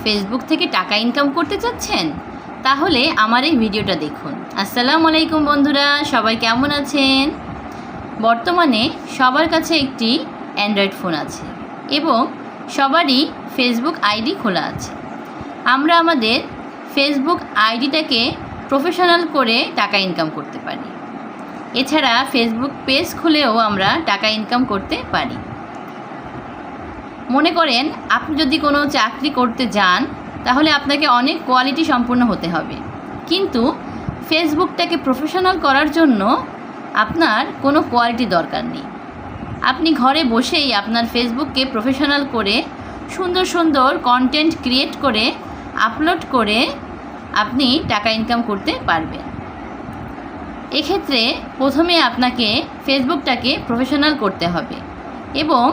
Facebook থেকে টাকা income করতে চাচ্ছেন? তাহলে আমার এই ভিডিওটা দেখুন। আসসালামু আলাইকুম বন্ধুরা, সবাই কেমন আছেন? বর্তমানে সবার কাছে একটি অ্যান্ড্রয়েড ফোন আছে এবং সবারই ফেসবুক আইডি খোলা আছে। আমরা আমাদের ফেসবুক আইডিটাকে প্রফেশনাল করে টাকা ইনকাম করতে পারি। এছাড়া ফেসবুক পেজ খুলেও আমরা টাকা ইনকাম করতে পারি। মনে করেন আপনি যদি কোনো চাকরি করতে যান তাহলে আপনাকে অনেক কোয়ালিটি সম্পূর্ণ হতে হবে, কিন্তু ফেসবুকটাকে প্রফেশনাল করার জন্য আপনার কোনো কোয়ালিটি দরকার নেই। আপনি ঘরে বসেই আপনার ফেসবুককে প্রফেশনাল করে সুন্দর সুন্দর কন্টেন্ট ক্রিয়েট করে আপলোড করে আপনি টাকা ইনকাম করতে পারবেন। এক্ষেত্রে প্রথমে আপনাকে ফেসবুকটাকে প্রফেশনাল করতে হবে এবং